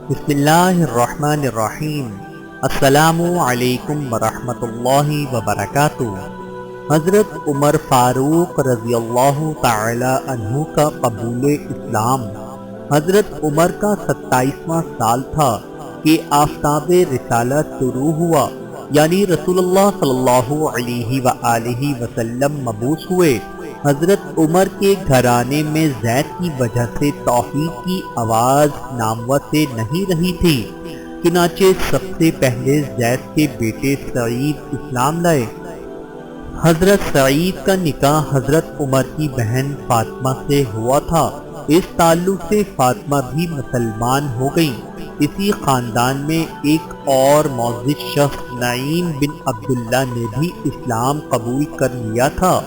بسم اللہ الرحمن الرحیم۔ السلام علیکم ورحمۃ اللہ وبرکاتہ۔ حضرت عمر فاروق رضی اللہ تعالی عنہ کا قبول اسلام۔ حضرت عمر کا 27واں سال تھا کہ آفتاب رسالت طلوع ہوا، یعنی رسول اللہ صلی اللہ علیہ وآلہ وسلم مبعوث ہوئے۔ حضرت عمر کے گھرانے میں زید کی وجہ سے توحید کی آواز نامور سے نہیں رہی تھی، چنانچہ سب سے پہلے زید کے بیٹے سعید اسلام لائے۔ حضرت سعید کا نکاح حضرت عمر کی بہن فاطمہ سے ہوا تھا۔ اس تعلق سے فاطمہ بھی مسلمان ہو گئیں۔ اسی خاندان میں ایک اور معزز شخص نعیم بن عبداللہ نے بھی اسلام قبول کر لیا تھا،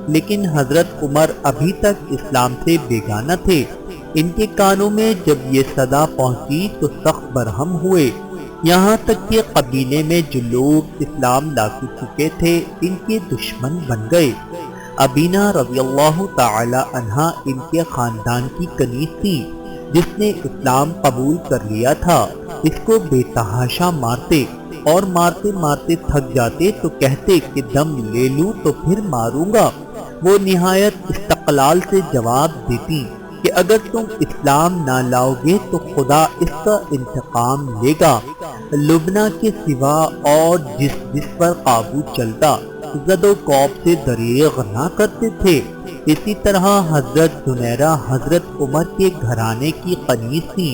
لیکن حضرت عمر ابھی تک اسلام سے بیگانہ تھے۔ ان کے کانوں میں جب یہ صدا پہنچی تو سخت برہم ہوئے، یہاں تک کہ قبیلے میں جو لوگ اسلام لا چکے تھے ان کے دشمن بن گئے۔ ابینہ رضی اللہ تعالی عنہا ان کے خاندان کی کنیز تھی، جس نے اسلام قبول کر لیا تھا۔ اس کو بے تحاشا مارتے اور مارتے مارتے تھک جاتے تو کہتے کہ دم لے لوں تو پھر ماروں گا۔ وہ نہایت استقلال سے جواب دیتی کہ اگر تم اسلام نہ لاؤ گے تو خدا اس کا انتقام لے گا۔ لبنہ کے سوا اور جس پر قابو چلتا زد و کوب سے دریغ نہ کرتے تھے۔ اسی طرح حضرت زنیرہ حضرت عمر کے گھرانے کی کنیز تھی،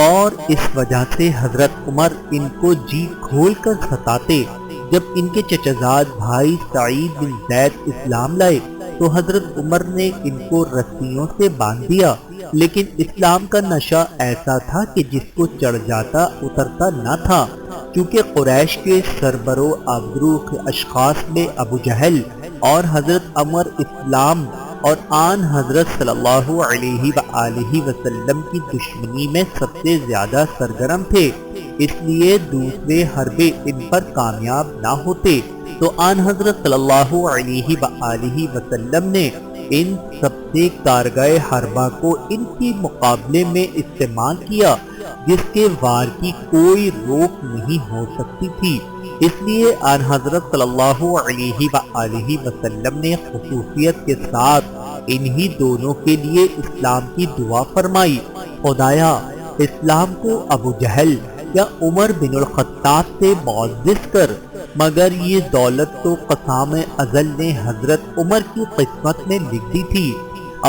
اور اس وجہ سے حضرت عمر ان کو جی کھول کر ستاتے۔ جب ان کے چچزاد بھائی سعید بن زید اسلام لائے تو حضرت عمر نے ان کو رسیوں سے باندھ دیا، لیکن اسلام کا نشہ ایسا تھا کہ جس کو چڑھ جاتا اترتا نہ تھا۔ چونکہ قریش کے سربرو آبرو اشخاص میں ابو جہل اور حضرت عمر اسلام اور آن حضرت صلی اللہ علیہ وآلہ وسلم کی دشمنی میں سب سے زیادہ سرگرم تھے، اس لیے دوسرے حربے ان پر کامیاب نہ ہوتے تو آن حضرت صلی اللہ علیہ وآلہ وسلم نے ان سب سے کارگاہ حربہ کو ان کے مقابلے میں استعمال کیا، جس کے وار کی کوئی روک نہیں ہو سکتی تھی۔ اس لیے آن حضرت صلی اللہ علیہ وآلہ وسلم نے خصوصیت کے ساتھ انہی دونوں کے لیے اسلام کی دعا فرمائی، خدایا اسلام کو ابو جہل یا عمر بن الخطاب سے معزز کر۔ مگر یہ دولت تو قسام ازل نے حضرت عمر کی قسمت میں لکھ دی تھی،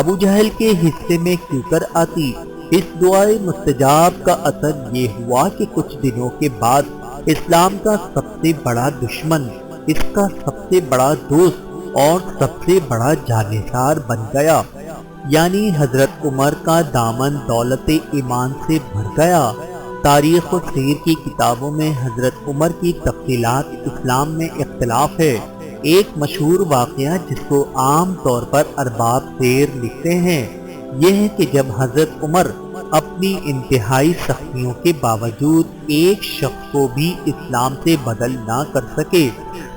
ابو جہل کے حصے میں کیوں کر آتی۔ اس دعائے مستجاب کا اثر یہ ہوا کہ کچھ دنوں کے بعد اسلام کا سب سے بڑا دشمن اس کا سب سے بڑا دوست اور سب سے بڑا جانثار بن گیا، یعنی حضرت عمر کا دامن دولت ایمان سے بھر گیا۔ تاریخ و سیر کی کتابوں میں حضرت عمر کی تفصیلات اسلام میں اختلاف ہے۔ ایک مشہور واقعہ جس کو عام طور پر ارباب سیر لکھتے ہیں یہ ہے کہ جب حضرت عمر اپنی انتہائی سختیوں کے باوجود ایک شخص کو بھی اسلام سے بدل نہ کر سکے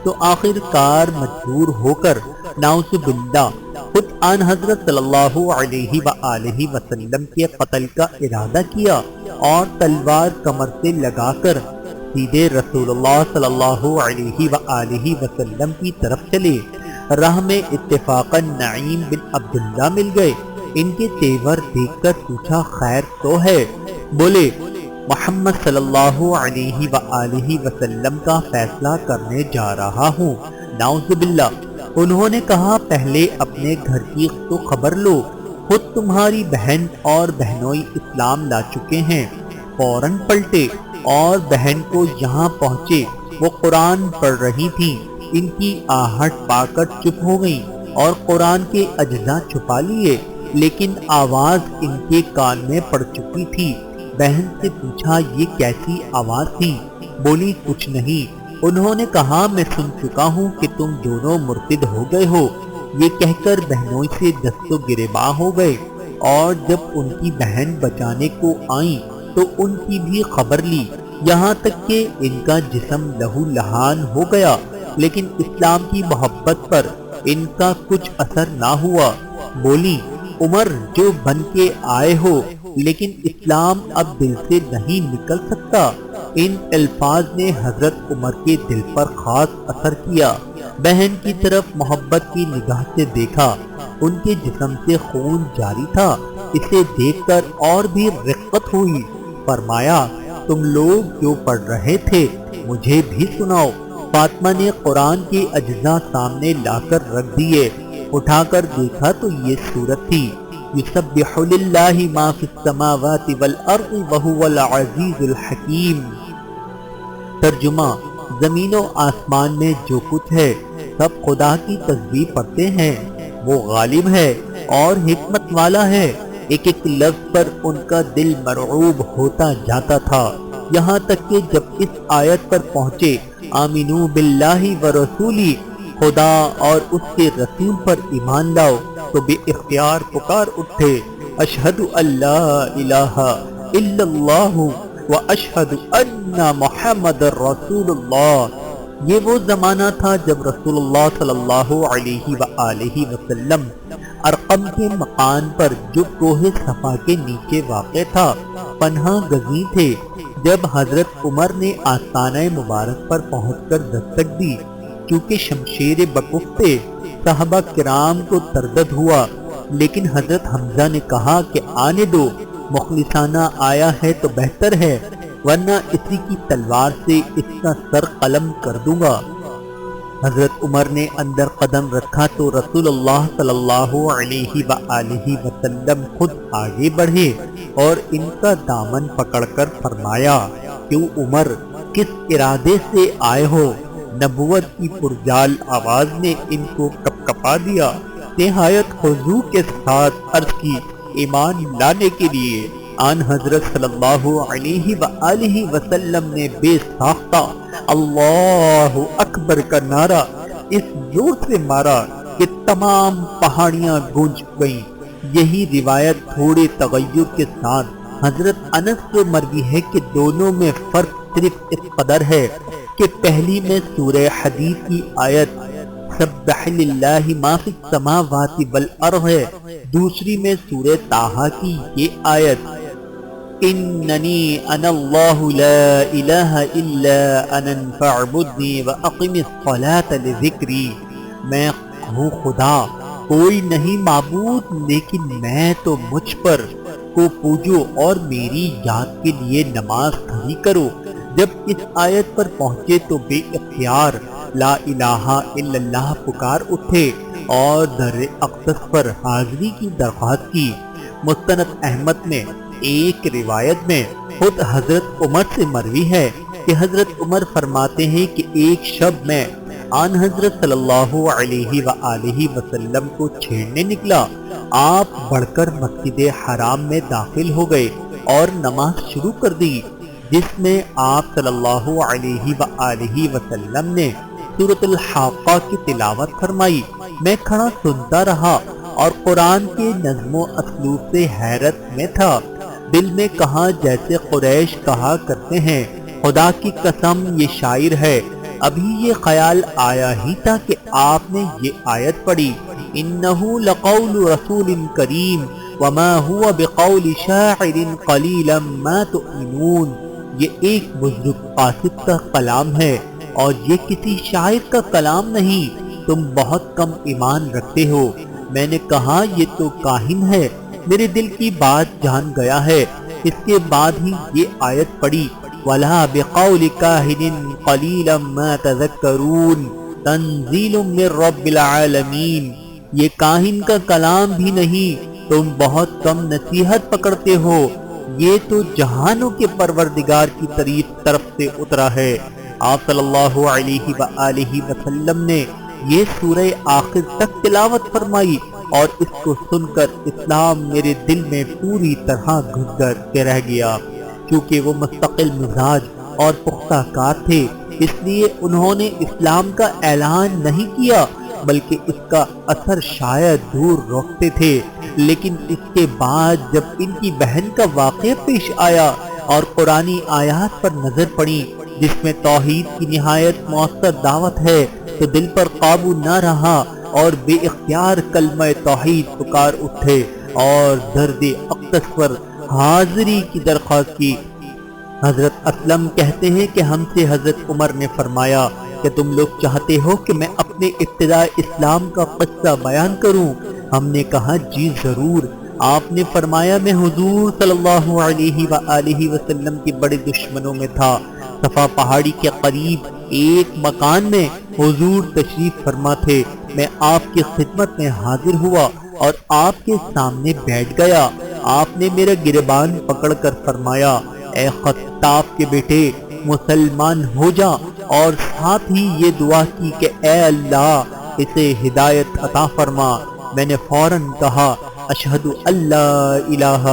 تو آخر کار مجبور ہو کر نعوذ باللہ خود آن حضرت صلی اللہ علیہ وآلہ وسلم کے قتل کا ارادہ کیا اور تلوار کمر سے لگا کر سیدھے رسول اللہ صلی اللہ علیہ وآلہ وسلم کی طرف چلے۔ راہ میں اتفاقاً نعیم بن عبداللہ مل گئے۔ ان کے تیور دیکھ کر پوچھا خیر تو ہے؟ بولے محمد صلی اللہ علیہ وآلہ وسلم کا فیصلہ کرنے جا رہا ہوں، نعوذ باللہ۔ انہوں نے کہا پہلے اپنے گھر کی تو خبر لو، خود تمہاری بہن اور بہنوئی اسلام لا چکے ہیں۔ فوراً پلٹے اور بہن کو یہاں پہنچے، وہ قرآن پڑھ رہی تھی، ان کی آہٹ پا کر چپ ہو گئیں اور قرآن کے اجزاء چھپا لیے، لیکن آواز ان کے کان میں پڑ چکی تھی۔ بہن سے پوچھا یہ کیسی آواز تھی؟ بولی کچھ نہیں۔ انہوں نے کہا میں سن چکا ہوں کہ تم دونوں مرتد ہو گئے ہو۔ یہ کہہ کر بہنوئی سے دست و گریباں ہو گئے، اور جب ان کی بہن بچانے کو آئیں تو ان کی بھی خبر لی، یہاں تک کہ ان کا جسم لہو لہان ہو گیا، لیکن اسلام کی محبت پر ان کا کچھ اثر نہ ہوا۔ بولی عمر جو بن کے آئے ہو لیکن اسلام اب دل سے نہیں نکل سکتا۔ ان الفاظ نے حضرت عمر کے دل پر خاص اثر کیا۔ بہن کی طرف محبت کی نگاہ سے دیکھا، ان کے جسم سے خون جاری تھا۔ اسے دیکھ کر اور بھی رقت ہوئی۔ فرمایا تم لوگ جو پڑھ رہے تھے مجھے بھی سناؤ۔ فاطمہ نے قرآن کے اجزاء سامنے لا کر رکھ دیے۔ اٹھا کر دیکھا تو یہ سورت تھی، یسبح للہ ما فی السماوات والارض وہو العزیز الحکیم۔ ترجمہ: زمین و آسمان میں جو کچھ ہے سب خدا کی تسبیح پڑھتے ہیں، وہ غالب ہے اور حکمت والا ہے۔ ایک ایک لفظ پر ان کا دل مرعوب ہوتا جاتا تھا، یہاں تک کہ جب اس آیت پر پہنچے آمنو باللہ ورسولہ، خدا اور اس کے رسول پر ایمان لاؤ، تو بے اختیار پکار اٹھے، اشہد ان لا الہ الا اللہ واشہد ان محمد رسول اللہ۔ یہ وہ زمانہ تھا جب رسول اللہ صلی اللہ علیہ وآلہ وسلم ارقم کے مکان پر جو کوہ صفا کے نیچے واقع تھا پناہ گزین تھے۔ جب حضرت عمر نے آستانہ مبارک پر پہنچ کر دستک دی، چونکہ شمشیر بکف تھے، صحابہ کرام کو تردد ہوا، لیکن حضرت حمزہ نے کہا کہ آنے دو، مخلصانہ آیا ہے تو بہتر ہے، ورنہ اسی کی تلوار سے اس کا سر قلم کر دوں گا۔ حضرت عمر نے اندر قدم رکھا تو رسول اللہ صلی اللہ علیہ وآلہ وسلم خود آگے بڑھے اور ان کا دامن پکڑ کر فرمایا، کیوں عمر، کس ارادے سے آئے ہو؟ نبوت کی پرجال آواز نے ان کو کپکپا دیا۔ نہایت خضوع کے ساتھ عرض کی، ایمان لانے کے لیے۔ آن حضرت صلی اللہ علیہ وآلہ وسلم نے بے ساختہ اللہ اکبر کا نعرہ اس زور سے مارا کہ تمام پہاڑیاں گونج گئیں۔ یہی روایت تھوڑے تغیر کے ساتھ حضرت انس سے مروی ہے کہ دونوں میں فرق صرف اس قدر ہے کہ پہلی میں سورہ حدید کی آیت سبح للہ ما فی السماوات والارض ہے، دوسری میں سورہ طٰہٰ کی یہ آیت اننی انا اللہ لا الہ الا انا فاعبدنی واقم الصلاۃ لذکری، میں ہوں خدا، کوئی نہیں معبود لیکن میں تو مجھ پر، کو پوجو اور میری یاد کے لیے نماز کھڑی کرو۔ جب اس آیت پر پہنچے تو بے اختیار لا الہ الا اللہ پکار اٹھے اور در اقدس پر حاضری کی درخواست کی۔ مستند احمد میں ایک روایت میں خود حضرت عمر سے مروی ہے کہ حضرت عمر فرماتے ہیں کہ ایک شب میں آن حضرت صلی اللہ علیہ وآلہ وسلم کو چھیڑنے نکلا۔ آپ بڑھ کر مسجد حرام میں داخل ہو گئے اور نماز شروع کر دی، جس میں آپ صلی اللہ علیہ وآلہ وسلم نے سورۃ الحاقہ کی تلاوت فرمائی۔ میں کھڑا سنتا رہا اور قرآن کے نظم و اسلوب سے حیرت میں تھا۔ دل میں کہا جیسے قریش کہا کرتے ہیں، خدا کی قسم یہ شاعر ہے۔ ابھی یہ خیال آیا ہی تھا کہ آپ نے یہ آیت پڑھی، انہ لقول رسول کریم وما هو بقول شاعر قلیلا ما تؤمنون۔ یہ ایک بزرگ قاصد کا کلام ہے اور یہ کسی شاعر کا کلام نہیں، تم بہت کم ایمان رکھتے ہو۔ میں نے کہا یہ تو کاہن ہے، میرے دل کی بات جان گیا ہے۔ اس کے بعد ہی یہ آیت پڑھی، وَلَا بِقَوْلِ كَاهِنٍ قَلِيلًا مَا تَذَكَّرُونَ تَنزِيلٌ مِّن رَّبِّ الْعَالَمِينَ۔ یہ کاہن کا کلام بھی نہیں، تم بہت کم نصیحت پکڑتے ہو، یہ تو جہانوں کے پروردگار کی طرف سے اترا ہے۔ آپ صلی اللہ علیہ وآلہ وسلم نے یہ سورہ آخر تک تلاوت فرمائی اور اس کو سن کر اسلام میرے دل میں پوری طرح گھس کر کے رہ گیا۔ کیونکہ وہ مستقل مزاج اور پختہ کار تھے، اس لیے انہوں نے اسلام کا اعلان نہیں کیا، بلکہ اس کا اثر شاید دور روکتے تھے۔ لیکن اس کے بعد جب ان کی بہن کا واقعہ پیش آیا اور قرآنی آیات پر نظر پڑی جس میں توحید کی نہایت مؤثر دعوت ہے، تو دل پر قابو نہ رہا اور بے اختیار کلمہ توحید پکار اٹھے اور درد اقدس پر حاضری کی درخواست کی۔ حضرت اسلم کہتے ہیں کہ ہم سے حضرت عمر نے فرمایا کہ تم لوگ چاہتے ہو کہ میں اپنے ابتداء اسلام کا قصہ بیان کروں؟ ہم نے کہا جی ضرور۔ آپ نے فرمایا میں حضور صلی اللہ علیہ وآلہ وسلم کے بڑے دشمنوں میں تھا۔ صفا پہاڑی کے قریب ایک مکان میں حضور تشریف فرما تھے۔ میں آپ کی خدمت میں حاضر ہوا اور آپ کے سامنے بیٹھ گیا۔ آپ نے میرا گریبان پکڑ کر فرمایا اے خطاب کے بیٹے مسلمان ہو جا، اور ساتھ ہی یہ دعا کی کہ اے اللہ اسے ہدایت عطا فرما۔ میں نے فوراً کہا اشہد اللہ الہ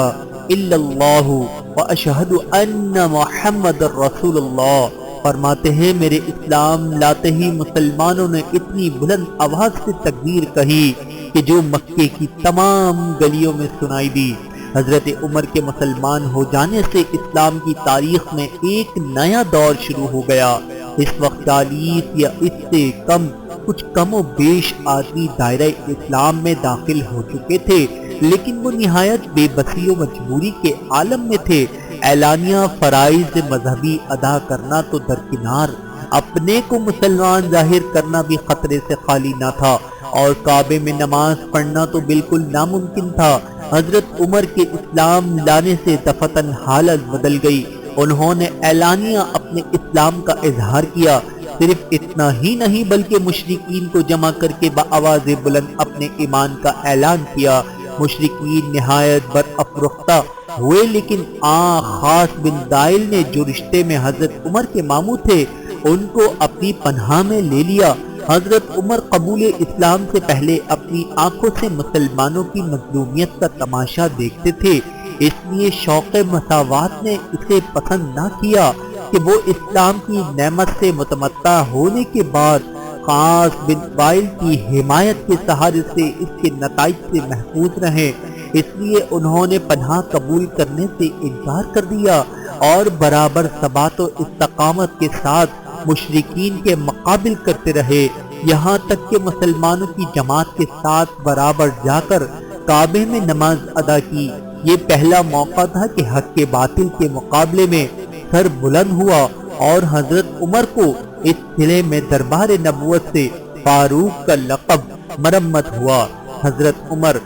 الا اللہ و اشہد ان محمد رسول اللہ۔ فرماتے ہیں میرے اسلام لاتے ہی مسلمانوں نے اتنی بلند آواز سے تکبیر کہی کہ جو مکے کی تمام گلیوں میں سنائی دی۔ حضرت عمر کے مسلمان ہو جانے سے اسلام کی تاریخ میں ایک نیا دور شروع ہو گیا۔ اس وقت 40 یا اس سے کچھ کم و بیش آدمی دائرہ اسلام میں داخل ہو چکے تھے، لیکن وہ نہایت بے بسی و مجبوری کے عالم میں تھے۔ اعلانیہ فرائض مذہبی ادا کرنا تو درکنار، اپنے کو مسلمان ظاہر کرنا بھی خطرے سے خالی نہ تھا، اور کعبے میں نماز پڑھنا تو بالکل ناممکن تھا۔ حضرت عمر کے اسلام لانے سے دفعتاً حالت بدل گئی۔ انہوں نے اعلانیہ اپنے اسلام کا اظہار کیا۔ صرف اتنا ہی نہیں بلکہ مشرکین کو جمع کر کے بآواز بلند اپنے ایمان کا اعلان کیا۔ مشرکین نہایت برافروختہ ہوئے، لیکن خاص بن دائل نے جو رشتے میں حضرت عمر کے ماموں تھے ان کو اپنی پناہ میں لے لیا۔ حضرت عمر قبول اسلام سے پہلے اپنی آنکھوں سے مسلمانوں کی مظلومیت کا تماشا دیکھتے تھے، اس لیے شوق مساوات نے اسے پسند نہ کیا کہ وہ اسلام کی نعمت سے متمتع ہونے کے بعد خاص بن وائل کی حمایت کے سہارے سے اس کے نتائج سے محفوظ رہیں۔ اس لیے انہوں نے پناہ قبول کرنے سے انکار کر دیا اور برابر ثبات و استقامت کے ساتھ مشرکین کے مقابل کرتے رہے، یہاں تک کہ مسلمانوں کی جماعت کے ساتھ برابر جا کر کعبے میں نماز ادا کی۔ یہ پہلا موقع تھا کہ حق کے باطل کے مقابلے میں سر بلند ہوا، اور حضرت عمر کو اس صلے میں دربار نبوت سے فاروق کا لقب مرمت ہوا۔ حضرت عمر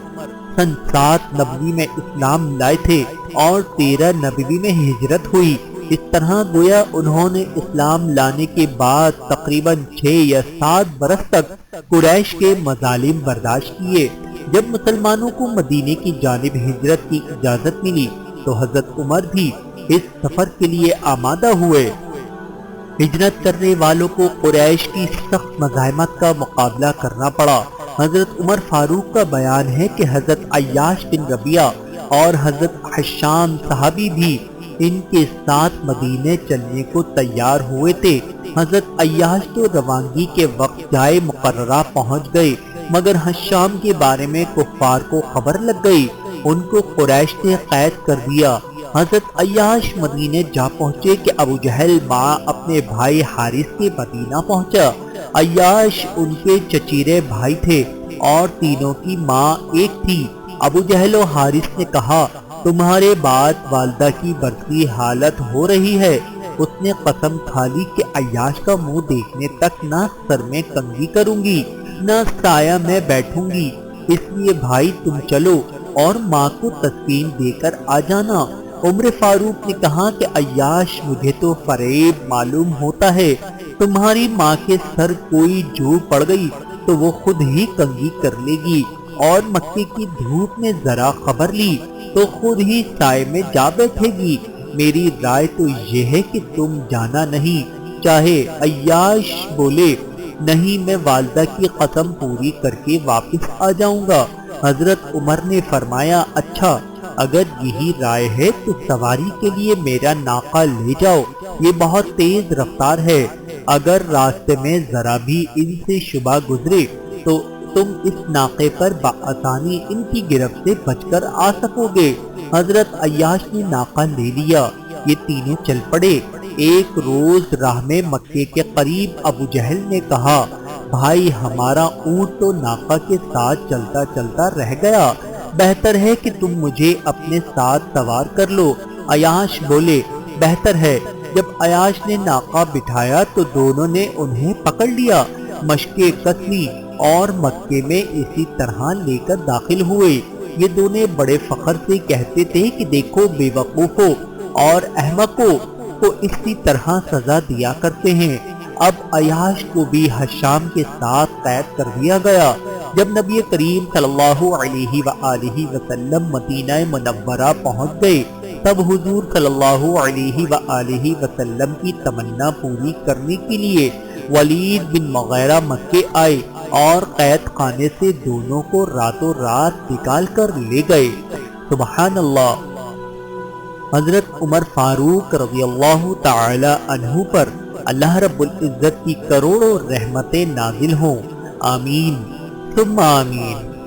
سن 7 نبوی میں اسلام لائے تھے اور 13 نبوی میں ہجرت ہوئی۔ اس طرح گویا انہوں نے اسلام لانے کے بعد تقریباً 6 یا 7 برس تک قریش کے مظالم برداشت کیے۔ جب مسلمانوں کو مدینے کی جانب ہجرت کی اجازت ملی تو حضرت عمر بھی اس سفر کے لیے آمادہ ہوئے۔ ہجرت کرنے والوں کو قریش کی سخت مزاحمت کا مقابلہ کرنا پڑا۔ حضرت عمر فاروق کا بیان ہے کہ حضرت عیاش بن ربیعہ اور حضرت حشام صحابی بھی ان کے ساتھ مدینے چلنے کو تیار ہوئے تھے۔ حضرت عیاش تو روانگی کے وقت جائے مقررہ پہنچ گئے، مگر حشام کے بارے میں کفار کو خبر لگ گئی، ان کو قریش نے قید کر دیا۔ حضرت عیاش مدینے جا پہنچے کہ ابو جہل ماں اپنے بھائی حارث کے مدینہ پہنچا۔ عیاش ان کے چچیرے بھائی تھے اور تینوں کی ماں ایک تھی۔ ابو جہل و حارث نے کہا تمہارے بعد والدہ کی برسی حالت ہو رہی ہے۔ اس نے قسم کھا لی کہ عیاش کا منہ دیکھنے تک نہ سر میں کنگھی کروں گی نہ سایہ میں بیٹھوں گی، اس لیے بھائی تم چلو اور ماں کو تسکین دے کر آ جانا۔ عمر فاروق نے کہا کہ عیاش مجھے تو فریب معلوم ہوتا ہے، تمہاری ماں کے سر کوئی جوڑ پڑ گئی تو وہ خود ہی کنگھی کر لے گی، اور مکے کی دھوپ میں ذرا خبر لی تو خود ہی سائے میں جا بیٹھے گی۔ میری رائے تو یہ ہے کہ تم جانا نہیں۔ چاہے عیاش بولے نہیں میں والدہ کی قسم پوری کر کے واپس آ جاؤں گا۔ حضرت عمر نے فرمایا اچھا اگر یہی رائے ہے تو سواری کے لیے میرا ناقہ لے جاؤ، یہ بہت تیز رفتار ہے، اگر راستے میں ذرا بھی ان سے شبہ گزرے تو تم اس ناقے پر بآسانی ان کی گرفت سے بچ کر آ سکو گے۔ حضرت عیاش نے ناقہ لے لیا، یہ تینوں چل پڑے۔ ایک روز راہ میں مکے کے قریب ابو جہل نے کہا بھائی ہمارا اونٹ تو ناقہ کے ساتھ چلتا چلتا رہ گیا، بہتر ہے کہ تم مجھے اپنے ساتھ سوار کر لو۔ عیاش بولے بہتر ہے۔ جب عیاش نے ناقہ بٹھایا تو دونوں نے انہیں پکڑ لیا، مشقیں کس لی اور مکے میں اسی طرح لے کر داخل ہوئے۔ یہ دونوں بڑے فخر سے کہتے تھے کہ دیکھو بے وقوفوں اور احمقوں کو اسی طرح سزا دیا کرتے ہیں۔ اب عیاش کو بھی حشام کے ساتھ قید کر دیا گیا۔ جب نبی کریم صلی اللہ علیہ وآلہ وسلم مدینہ منورہ پہنچ گئے تب حضور صلی اللہ علیہ وآلہ وسلم کی تمنا پوری کرنے کے لیے ولید بن مغیرہ مکے آئے اور قید خانے سے دونوں کو راتوں رات نکال کر لے گئے۔ سبحان اللہ۔ حضرت عمر فاروق رضی اللہ تعالی عنہ پر اللہ رب العزت کی کروڑوں رحمتیں نازل ہوں، آمین ثم آمین۔